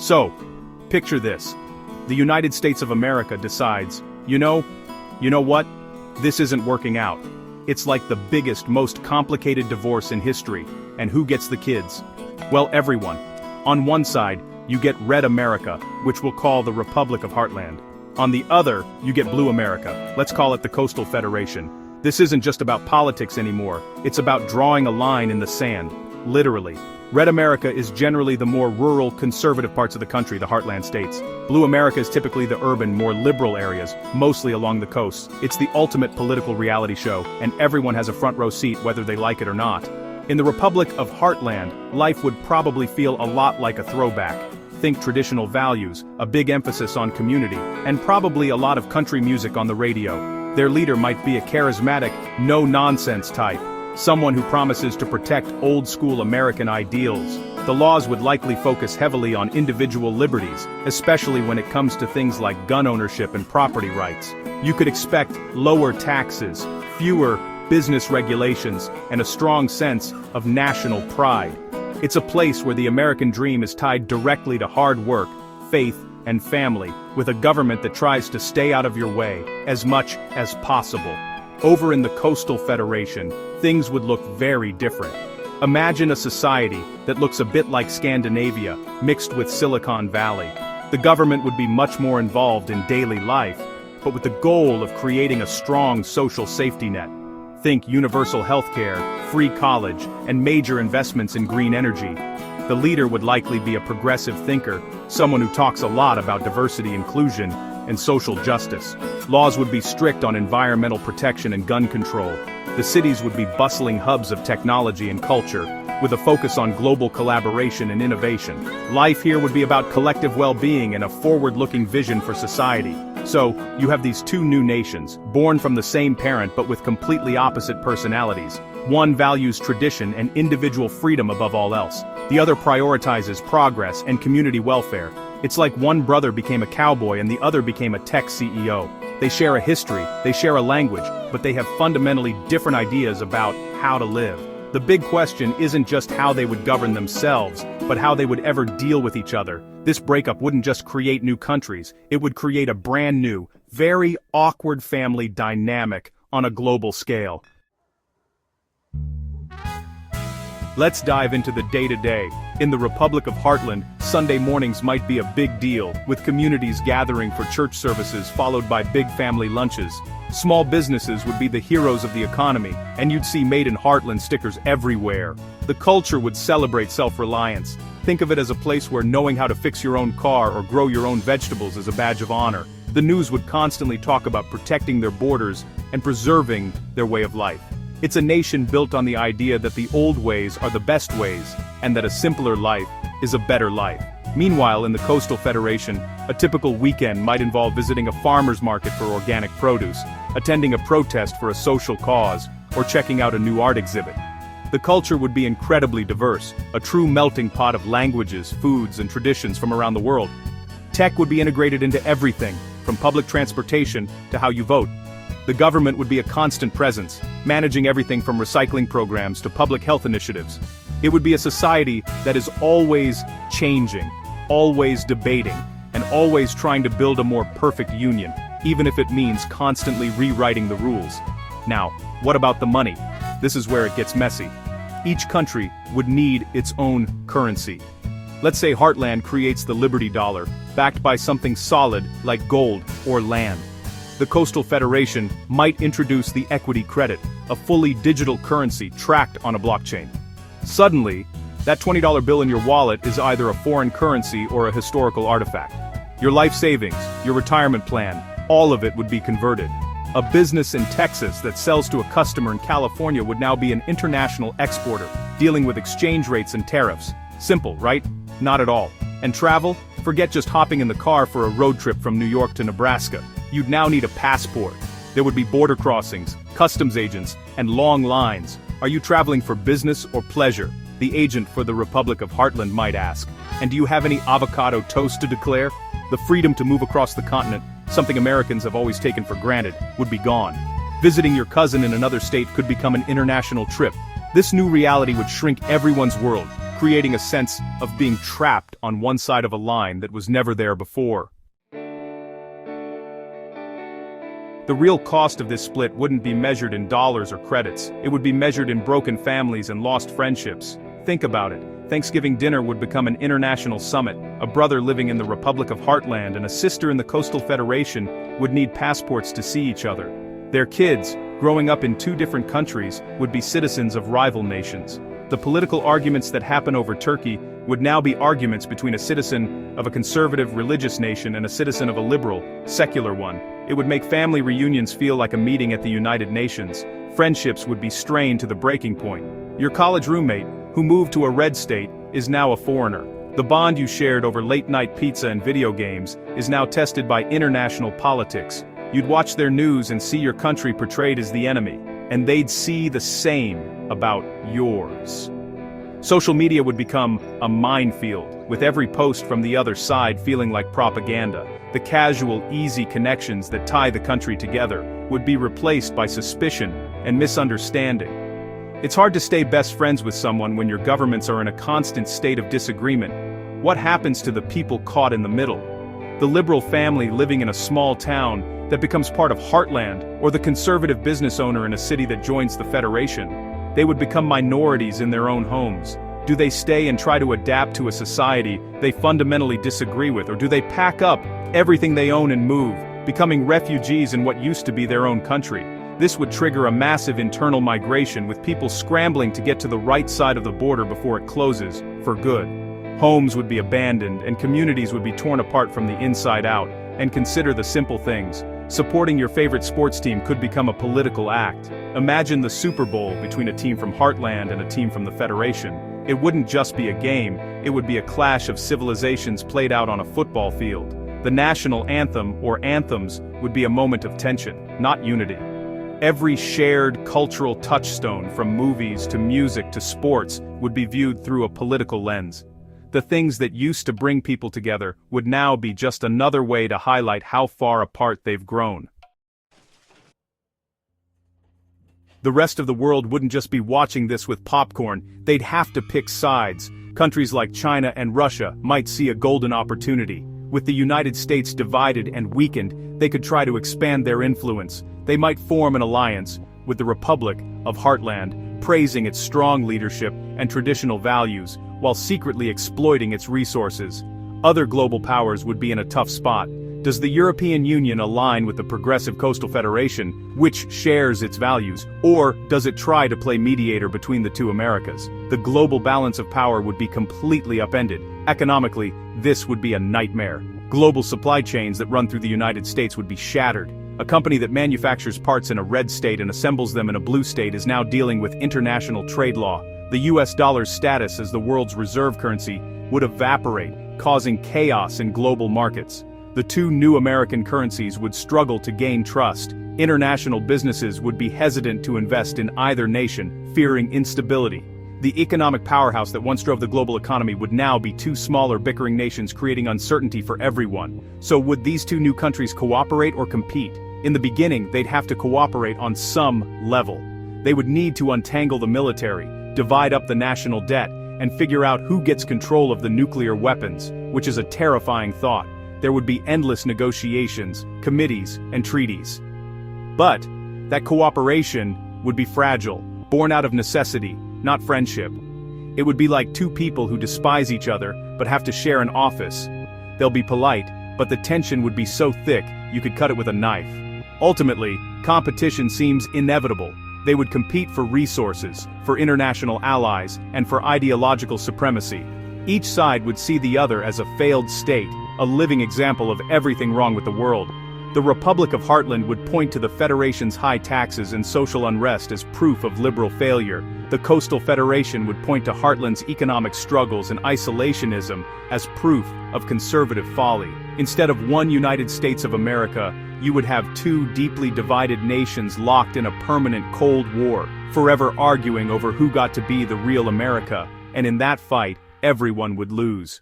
So, picture this. The United States of America decides, you know what? This isn't working out. It's like the biggest, most complicated divorce in history. And who gets the kids? Well, everyone. On one side, you get Red America, which we'll call the Republic of Heartland. On the other, you get Blue America, let's call it the Coastal Federation. This isn't just about politics anymore, it's about drawing a line in the sand, literally. Red America is generally the more rural, conservative parts of the country, the heartland states. Blue America is typically the urban, more liberal areas, mostly along the coast. It's the ultimate political reality show, and everyone has a front row seat whether they like it or not. In the Republic of Heartland, life would probably feel a lot like a throwback. Think traditional values, a big emphasis on community, and probably a lot of country music on the radio. Their leader might be a charismatic, no-nonsense type. Someone who promises to protect old-school American ideals. The laws would likely focus heavily on individual liberties, especially when it comes to things like gun ownership and property rights. You could expect lower taxes, fewer business regulations, and a strong sense of national pride. It's a place where the American dream is tied directly to hard work, faith, and family, with a government that tries to stay out of your way as much as possible. Over in the Coastal Federation, things would look very different. Imagine a society that looks a bit like Scandinavia, mixed with Silicon Valley. The government would be much more involved in daily life, but with the goal of creating a strong social safety net. Think universal healthcare, free college, and major investments in green energy. The leader would likely be a progressive thinker, someone who talks a lot about diversity, inclusion, and social justice. Laws would be strict on environmental protection and gun control. The cities would be bustling hubs of technology and culture, with a focus on global collaboration and innovation. Life here would be about collective well-being and a forward-looking vision for society. So, you have these two new nations, born from the same parent but with completely opposite personalities. One values tradition and individual freedom above all else. The other prioritizes progress and community welfare. It's like one brother became a cowboy and the other became a tech CEO. They share a history, they share a language, but they have fundamentally different ideas about how to live. The big question isn't just how they would govern themselves, but how they would ever deal with each other. This breakup wouldn't just create new countries, it would create a brand new, very awkward family dynamic on a global scale. Let's dive into the day-to-day. In the Republic of Heartland, Sunday mornings might be a big deal, with communities gathering for church services followed by big family lunches. Small businesses would be the heroes of the economy, and you'd see Made in Heartland stickers everywhere. The culture would celebrate self-reliance. Think of it as a place where knowing how to fix your own car or grow your own vegetables is a badge of honor. The news would constantly talk about protecting their borders and preserving their way of life. It's a nation built on the idea that the old ways are the best ways, and that a simpler life is a better life. Meanwhile, in the Coastal Federation, a typical weekend might involve visiting a farmer's market for organic produce, attending a protest for a social cause, or checking out a new art exhibit. The culture would be incredibly diverse, a true melting pot of languages, foods, and traditions from around the world. Tech would be integrated into everything, from public transportation to how you vote. The government would be a constant presence, managing everything from recycling programs to public health initiatives. It would be a society that is always changing, always debating, and always trying to build a more perfect union, even if it means constantly rewriting the rules. Now, what about the money? This is where it gets messy. Each country would need its own currency. Let's say Heartland creates the Liberty Dollar, backed by something solid like gold or land. The Coastal Federation might introduce the equity credit, a fully digital currency tracked on a blockchain. Suddenly, that $20 bill in your wallet is either a foreign currency or a historical artifact. Your life savings, your retirement plan, all of it would be converted. A business in Texas that sells to a customer in California would now be an international exporter, dealing with exchange rates and tariffs. Simple, right? Not at all. And travel? Forget just hopping in the car for a road trip from New York to Nebraska. You'd now need a passport. There would be border crossings, customs agents, and long lines. Are you traveling for business or pleasure? The agent for the Republic of Heartland might ask. And do you have any avocado toast to declare? The freedom to move across the continent, something Americans have always taken for granted, would be gone. Visiting your cousin in another state could become an international trip. This new reality would shrink everyone's world, creating a sense of being trapped on one side of a line that was never there before. The real cost of this split wouldn't be measured in dollars or credits, it would be measured in broken families and lost friendships. Think about it. Thanksgiving dinner would become an international summit. A brother living in the Republic of Heartland and a sister in the Coastal Federation would need passports to see each other. Their kids, growing up in two different countries, would be citizens of rival nations. The political arguments that happen over Turkey would now be arguments between a citizen of a conservative religious nation and a citizen of a liberal, secular one. It would make family reunions feel like a meeting at the United Nations. Friendships would be strained to the breaking point. Your college roommate, who moved to a red state, is now a foreigner. The bond you shared over late-night pizza and video games is now tested by international politics. You'd watch their news and see your country portrayed as the enemy, and they'd see the same about yours. Social media would become a minefield, with every post from the other side feeling like propaganda. The casual, easy connections that tie the country together would be replaced by suspicion and misunderstanding. It's hard to stay best friends with someone when your governments are in a constant state of disagreement. What happens to the people caught in the middle? The liberal family living in a small town that becomes part of Heartland, or the conservative business owner in a city that joins the Federation? They would become minorities in their own homes. Do they stay and try to adapt to a society they fundamentally disagree with, or do they pack up everything they own and move, becoming refugees in what used to be their own country? This would trigger a massive internal migration, with people scrambling to get to the right side of the border before it closes, for good. Homes would be abandoned, and communities would be torn apart from the inside out. And consider the simple things. Supporting your favorite sports team could become a political act. Imagine the Super Bowl between a team from Heartland and a team from the Federation. It wouldn't just be a game, it would be a clash of civilizations played out on a football field. The national anthem, or anthems, would be a moment of tension, not unity. Every shared cultural touchstone, from movies to music to sports, would be viewed through a political lens. The things that used to bring people together would now be just another way to highlight how far apart they've grown. The rest of the world wouldn't just be watching this with popcorn, they'd have to pick sides. Countries like China and Russia might see a golden opportunity. With the United States divided and weakened, they could try to expand their influence. They might form an alliance with the Republic of Heartland, praising its strong leadership and traditional values, while secretly exploiting its resources. Other global powers would be in a tough spot. Does the European Union align with the Progressive Coastal Federation, which shares its values, or does it try to play mediator between the two Americas? The global balance of power would be completely upended. Economically, this would be a nightmare. Global supply chains that run through the United States would be shattered. A company that manufactures parts in a red state and assembles them in a blue state is now dealing with international trade law. The US dollar's status as the world's reserve currency would evaporate, causing chaos in global markets. The two new American currencies would struggle to gain trust. International businesses would be hesitant to invest in either nation, fearing instability. The economic powerhouse that once drove the global economy would now be two smaller bickering nations, creating uncertainty for everyone. So would these two new countries cooperate or compete? In the beginning, they'd have to cooperate on some level. They would need to untangle the military, divide up the national debt, and figure out who gets control of the nuclear weapons, which is a terrifying thought. There would be endless negotiations, committees, and treaties. But that cooperation would be fragile, born out of necessity, not friendship. It would be like two people who despise each other but have to share an office. They'll be polite, but the tension would be so thick you could cut it with a knife. Ultimately, competition seems inevitable. They would compete for resources, for international allies, and for ideological supremacy. Each side would see the other as a failed state, a living example of everything wrong with the world. The Republic of Heartland would point to the Federation's high taxes and social unrest as proof of liberal failure. The Coastal Federation would point to Heartland's economic struggles and isolationism as proof of conservative folly. Instead of one United States of America, you would have two deeply divided nations locked in a permanent Cold War, forever arguing over who got to be the real America, and in that fight, everyone would lose.